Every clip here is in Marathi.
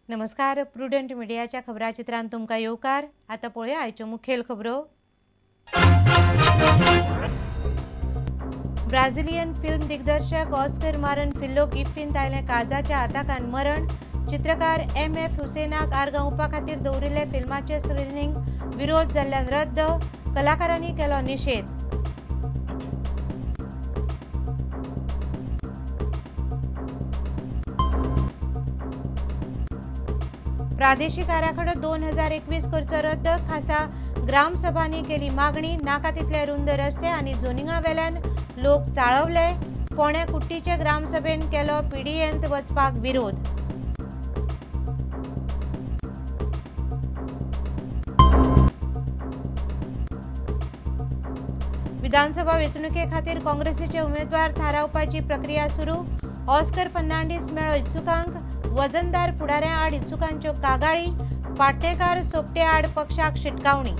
नमस्कार. प्रुडंट मिडियाच्या खबराचित्रांत तुमकां येवकार. आतां पळोवया आयच्यो मुखेल खबरो. ब्राझिलियन फिल्म दिग्दर्शक ऑस्कर मारन फिल्लोक इफ्फींत आयलें काळजाच्या आताकान मरण. चित्रकार MF हुसेनाक आर्गां खातीर दवरिल्ले फिल्माचें स्क्रीनिंग विरोध जाल्ल्यान रद्द. कलाकारांनी केलो निशेध. प्रादेशीक आराखडो 2021 करचो रद्द. खासा ग्रामसभांनी केली मागणी. नाका तितले रुंद रस्ते आनी झोनिंगा वेल्यान लोक चाळवले. फोंड्या कुट्टीचे ग्रामसभेन केलो PDAंत वचपाक विरोध. विधानसभा वेंचणुके खातीर काँग्रेसीचे उमेदवार थारावपाची प्रक्रिया सुरू. ऑस्कर फर्नांडीस मेळो इत्सुकांक. वजनदार फुडाऱ्यां आड इत्सुकांच्यो कागाळी. पाटणेकार सोपटे आड पक्षाक शिटकावणी.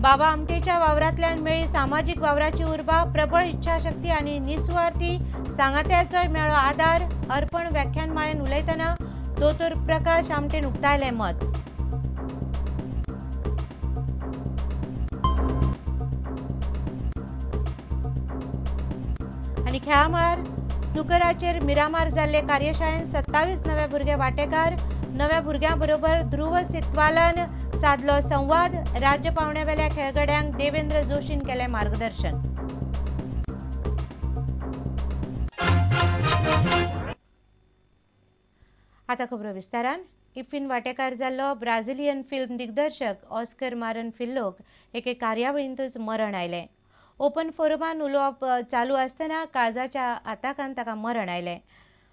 बाबा आमटेच्या वावरांतल्यान मेळ्ळी सामाजीक वावराची उर्बा. प्रबळ इच्छाशक्ती आनी निस्वार्थी सांगात्याचोय मेळ्ळो आदार. अर्पण व्याख्यानमाळेन उलयतना दोतोर प्रकाश आमटेन उक्तायलें मत. आनी खेळा मळार स्नुकराचेर मिरामार जाल्ले कार्यशाळेंत 27 नवे भुरगे वांटेकार. नव्या भुरग्यां बरोबर ध्रुव सित्वालान साधलो संवाद. राज्य पावंड्यावेल्या खेळगड्यांक देवेंद्र जोशीन केलें मार्गदर्शन. आतां खबरो विस्तारान. इफ्फीन वांटेकार जाल्लो ब्राझिलियन फिल्म दिग्दर्शक ऑस्कर मारन फिल्लोक एके कार्यावळींतच मरण आयलें. ओपन फोरमान उलोवप चालू आसतना काळजाच्या आताकान ताका मरण आयलें.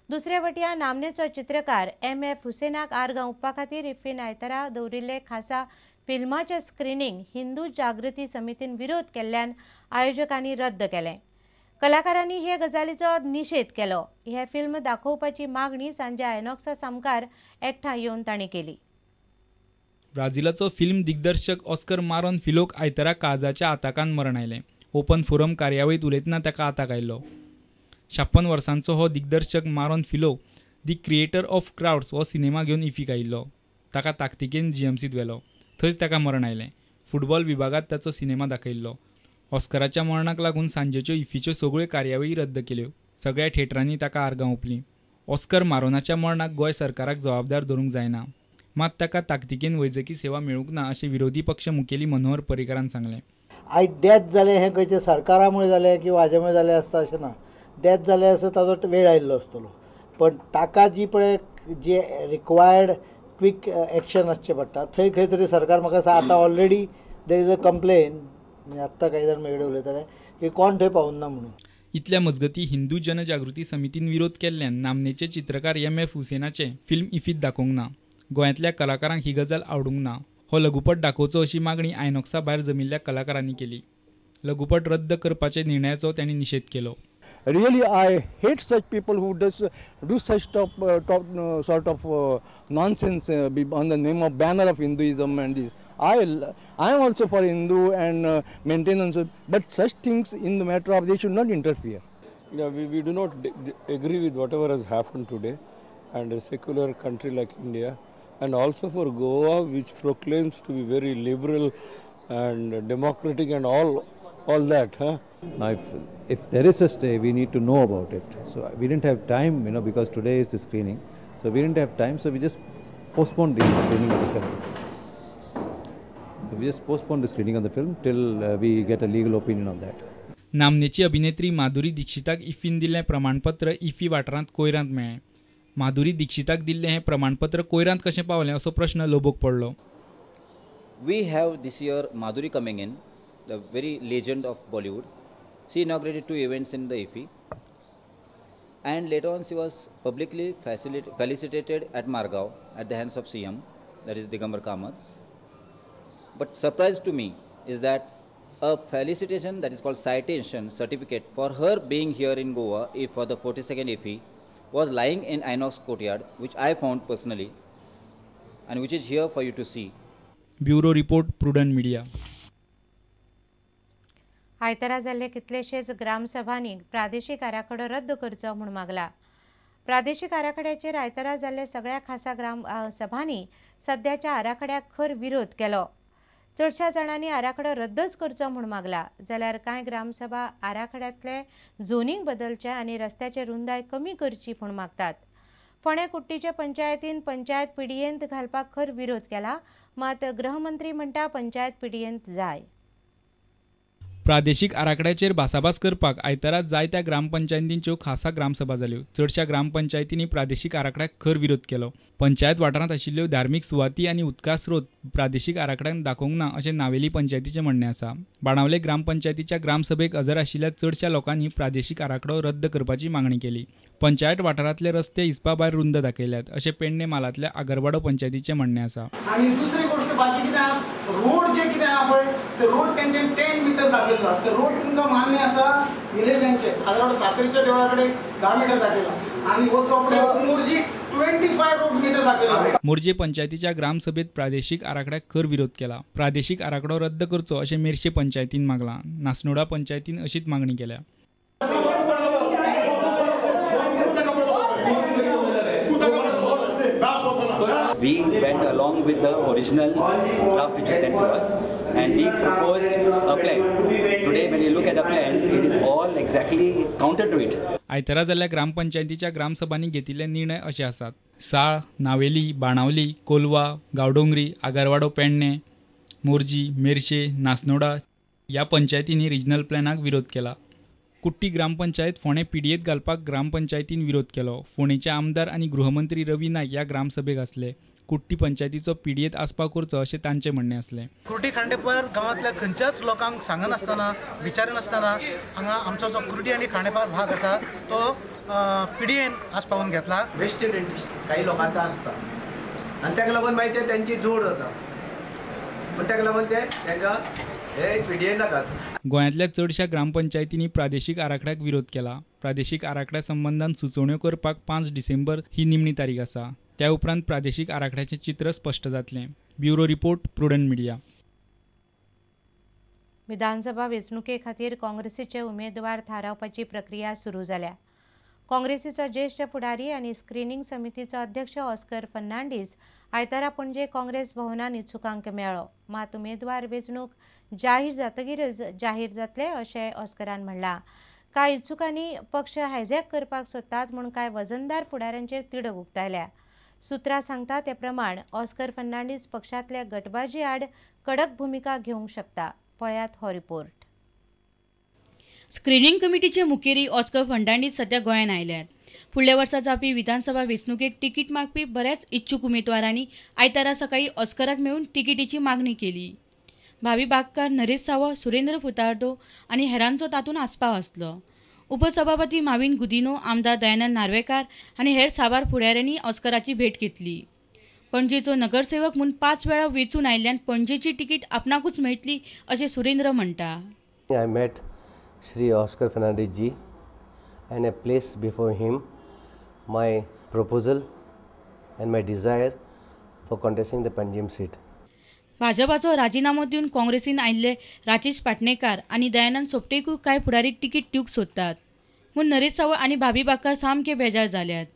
दुसरे वटयान नामनेचो चित्रकार MF हुसेनाक आर्गां खातीर इफ्फीन आयतारा दवरिल्ले खासा फिल्माचें स्क्रीनिंग हिंदू जागृती समितीन विरोध केल्ल्यान आयोजकांनी रद्द केलें. कलाकारांनी हे गजालीचो निशेध केलो. हे फिल्म दाखोवपाची मागणी सांजे आयनॉक्सा सामकार एकठांय येवन तांणी केली. ब्राझीलाचो फिल्म दिग्दर्शक ऑस्कर मारन फिल्लोक आयतारा काळजाच्या आताकान मरण आयलें. ओपन फोरम कार्यावळीत उलयतना ताका आताक आयलो. 56 वर्सांचो हो दिग्दर्शक मारन फिल्लोक दी क्रिएटर ऑफ क्राउड्स हो सिनेमा घेवन इफ्फीक आयिल्लो. ताका ताकतिकेन GMCत व्हेलो. थंयच ताका मरण आयलें. फुटबॉल विभागांत ताचो सिनेमा दाखयिल्लो. ऑस्कराच्या मरणाक लागून सांजेच्यो इफ्फीच्यो सगळ्यो कार्यावळी रद्द केल्यो. सगळ्या थिएटरांनी ताका आर्गां ओंपलीं. ऑस्कर मारोनाच्या मरणाक गोंय सरकाराक जबाबदार धरूंक जायना. मात ताका ताकतिकेन वैजकी सेवा मेळूंक ना अशें विरोधी पक्ष मुखेली मनोहर पर्रीकारान सांगलें. आयज डेथ जालें हें खंयचे सरकारा मुळे जालें किंवा हाजे मुळे जालें आसता अशें ना. डेथ जालें आसा ताजो वेळ आयिल्लो आसतलो. पण ताका जी पळय जे रिक्वायर्ड क्वीक एक्शन आसचें पडटा थंय खंय तरी सरकार म्हाका दिसता आतां already there is a complain. म्हणजे आत्तां कांय जाण मेळ्ळे उलयताले की कोण थंय पावूंक ना म्हणून. इतल्या मजगतीं हिंदू जनजागृती समितीन विरोध केल्ल्यान नामनेचे चित्रकार MF हुसेनाचें फिल्म इफ्फीत दाखोवंक ना. गोंयांतल्या कलाकारांक ही गजाल आवडूंक ना. हो लघुपट दाखोवचो अशी मागणी आयनॉक्सा भायर जमिल्ल्या कलाकारांनी केली. लघुपट रद्द करपाचे निर्णयाचो तांणी निशेध केलो. Really, I hate such people who do such sort of nonsense on the name of banner of Hinduism and this. I am also for Hindu and maintenance, but such things in the matter of they should not interfere. Yeah, we do not agree with whatever has happened today, and a secular country like India, and also for Goa, which proclaims to be very liberal and democratic and all that. Now, if there is a stay, we need to know about it. So we didn't have time, because today is the screening. So we didn't have time, so we just postponed the screening of the film. So we just postponed the screening of the film till we get a legal opinion on that. नामनेची अभिनेत्री माधुरी दीक्षिताक इफ्फीन दिल्लें प्रमाणपत्र इफ्फी वाठारांत कोयरांत मेळ्ळें. माधुरी दीक्षिताक दिल्लें हें प्रमाणपत्र कोयरांत कशें पावलें असो प्रश्न लोबोक पडलो. We have this year Madhuri coming in, the very legend of Bollywood. She inaugurated 2 events in the IFFI, and later on she was publicly felicitated at Margao at the hands of CM, that is Digambar Kamath. But surprise to me is that a felicitation that is called citation certificate for her being here in Goa for the 42nd IFFI was lying in Inox Courtyard, which I found personally, and which is here for you to see. Bureau report prudent media. आयतारा जाल्ले कितलेशेच ग्रामसभांनी प्रादेशीक आराखडो रद्द करचो म्हूण मागला. प्रादेशीक आराखड्याचेर आयतारा जाल्ले सगळ्या खासा ग्राम सभांनी सध्याच्या आराखड्याक खर विरोध केलो. चडशा जाणांनी आराखडो रद्दच करचो म्हूण मागला, जाल्यार कांय ग्रामसभा आराखड्यांतले झोनिंग बदलचे आनी रस्त्याची रुंदाय कमी करची म्हूण मागतात. फोंड्या कुट्टीचे पंचायतीन पंचायत पिडयेंत घालपाक खर विरोध केला, मात गृहमंत्री म्हणटा पंचायत पिडयेंत जाय. प्रादेशीक आराखड्याचेर भासाभास करपाक आयतारा जायत्या ग्रामपंचायतींच्यो खासा ग्रामसभा जाल्यो. चडशा ग्रामपंचायतींनी प्रादेशीक आराखड्याक खर विरोध केलो. पंचायत वाठारांत आशिल्ल्यो धार्मीक सुवाती आनी उदका स्रोत प्रादेशीक आराखड्यान दाखोवंक ना अशें नावेली पंचायतीचें म्हणणें आसा. बाणावले ग्रामपंचायतीच्या ग्रामसभेक हजर आशिल्ल्या चडशा लोकांनी प्रादेशीक आराखडो रद्द करपाची मागणी केली. पंचायत वाठारांतले रस्ते हिसपा भायर रुंद दाखयल्यात अशें पेडणे मालांतल्या आगरवाडो पंचायतीचें म्हणणें आसा. आणि दुसरी गोष्ट बाकी कितें रोड जे कितें आहा पळय ते रोड तेंच्यान 10 मीटर दाखयला. ते रोड तुमकां मान्य आसा विलेजांचे आगरवाडो सातेरीच्या देवळा कडेन 10 मीटर दाखयला आणि हो चोपडे मोरजी 25 रोड मीटर दाखयला. मोरजे पंचायतीच्या ग्रामसभेत प्रादेशीक आराखड्याक खर विरोध केला. प्रादेशीक आराखडो रद्द करचो अशें मेर्शे पंचायतीन मागलां. नासनोडा पंचायतीन अशीच मागणी केल्या. We went along with the original draft which was sent to us, and we proposed a plan. Today when you look at the plan, it is all exactly counter to it. आयतारा जाल्ल्या ग्रामपंचायतीच्या ग्रामसभांनी घेतिल्ले निर्णय असे आसात. साळ, नावेली, बाणावली, कोलवा, गांवडोंगरी, आगरवाडो पेडणे, मोरजी, मेर्शे, नासनोडा या पंचायतींनी रिजनल प्लॅनाक विरोध केला. कुट्टी ग्रामपंचायत फोंडे पिडयेंत घालपाक ग्रामपंचायतीन विरोध केलो. फोंडेचे आमदार आनी गृहमंत्री रवी नायक ह्या ग्रामसभेक आसले. कुट्टी पंचायतीचो पिडयेंत आस्पाव करचो अशें तांचें म्हणणें आसलें. कुर्टी खांडेपार गांवांतल्या खंयच्याच लोकांक सांगनासतना विचारनासतना हांगा आमचो जो कुर्टी आनी खांडेपार भाग आसा तो पिडयेन आस्पावून घेतला. वेस्टेड इंट्रस्ट काही लोकांचा आसता आनी ताका लागून मागीर ते तेंची जोड जाता. पूण ताका लागून ते तांकां हे पिडयेन नाकात. गोंयांतल्या चडशा ग्रामपंचायतींनी प्रादेशीक आराखड्याक विरोध केला. प्रादेशीक आराखड्या संबंधान सुचोवण्यो करपाक 5 डिसेंबर ही निमणी तारीख आसा. त्या उपरांत प्रादेशीक आराखड्याचें चित्र स्पश्ट जातलें. Bureau report prudent media. विधानसभा वेंचणुके खातीर काँग्रेसीचे उमेदवार थारावपाची प्रक्रिया सुरू जाल्या. काँग्रेसीचो ज्येश्ठ फुडारी आनी स्क्रिनींग समितीचो अध्यक्ष ऑस्कर फर्नांडीस आयतारा पणजे काँग्रेस भवनांत इच्छुकांक मेळ्ळो. मात उमेदवार वेंचणूक जाहीर जातकीरच जाहीर जातले अशें ऑस्करान म्हणलां. कांय इच्छुकांनी पक्ष हायजॅक करपाक सोदतात म्हूण कांय वजनदार फुडाऱ्यांचेर तिडक उक्तायल्या. सुत्रां सांगता ते प्रमाण ऑस्कर फर्नांडीस पक्षांतल्या गटबाजी आड कडक भुमिका घेवंक शकता. पळयात हो रिपोर्ट. स्क्रिनींग कमिटीचे मुखेली ऑस्कर फर्नांडीस सध्या गोंयांत आयल्यात. फुडल्या वर्सा जावपी विधानसभा वेंचणुकेत तिकीट मागपी बऱ्याच इच्छुक उमेदवारांनी आयतारा सकाळी ऑस्कराक मेळून तिकीटीची मागणी केली. भावी बागकार नरेश सावो, सुरेंद्र फुतार्दो आनी हेरांचो तातूंत आस्पाव आसलो. उपसभापती माविन गुदिनो, आमदार दयानंद नार्वेकार आनी हेर साबार फुडाऱ्यांनी ऑस्कराची भेट घेतली. पणजेचो नगरसेवक म्हूण 5 वेळा वेंचून आयिल्ल्यान पणजेची तिकीट आपणाकूच मेळटली अशें सुरेंद्र म्हणटा. I met Shri Oscar Fernandez ji and I placed before him my proposal and my desire for contesting the Panjim seat. भाजपाचो राजीनामो दिवन काँग्रेसीन आयिल्ले राजेश पाटणेकार आनी दयानंद सोपटेकूय कांय फुडारी तिकीट दिवंक सोदतात म्हूण नरेश सावळ आनी भाभी बाकर सामके बेजार जाल्यात.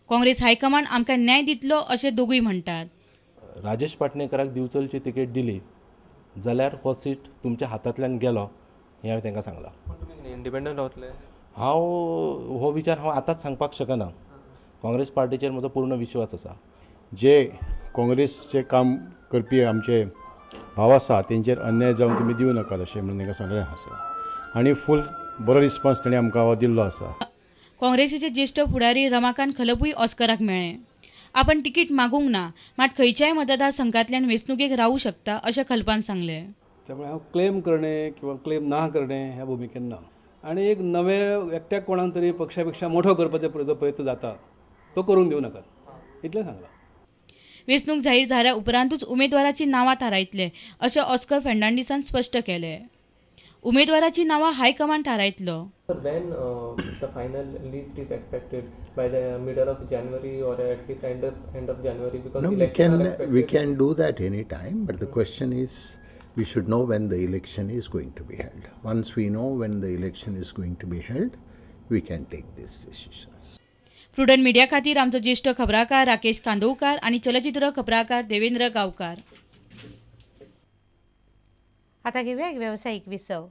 काँग्रेस हायकमांड आमकां न्याय दितलो अशें दोगूय म्हणटात. राजेश पाटणेकाराक दिवचलची तिकेट दिली जाल्यार हो सीट तुमच्या हातांतल्यान गेलो हें हांवें तांकां सांगलां. इंडिपेंडंट रावतले हो विचार हांव आतांच सांगपाक शकना. काँग्रेस पार्टीचेर म्हजो पूर्ण विश्वास आसा. जे काँग्रेसचे काम करपी आमचे भाव आसा तेंचेर अन्याय जावन तुमी दिवं नाकात अशें म्हणून तांकां सांगलें आसा आनी फूल बरो रिस्पॉन्स ताणें आमकां दिल्लो आसा. काँग्रेसीचे ज्येष्ठ फुडारी रमाकांत खलपूय ऑस्कराक मेळ्ळे. आपण तिकीट मागूंक ना, मात खंयच्याय मतदारसंघांतल्यान वेंचणुकेक रावूं शकता अशें खलपान सांगलें. त्यामुळे हांव क्लेम करणे किंवा क्लेम ना करणे ह्या भुमिकेन ना. आनी एक नवे एकट्याक कोणाक तरी पक्षापेक्षा मोठो करपाचो जो प्रयत्न जाता तो करून दिवं नाकात इतलें सांगलां. वेंचणूक जाहीर जाल्या उपरांतूच उमेदवाराची नांवां थारायतले अशें ऑस्कर फर्नांडीसान स्पश्ट केलें. उमेदवाराची नांवां high command थारायतलो. When the final list is expected by the middle of January or at least end of January, because no, we can do that any time, but the question is we should know when the election is going to be held. Once we know when the election is going to be held, we can take these decisions. Prudent media खातीर आमचो ज्येष्ठ खबराकार राकेश कांदोळकार आनी चलचित्र खबराकार देवेंद्र गांवकार. आता घेऊया एक व्यावसायिक विसव.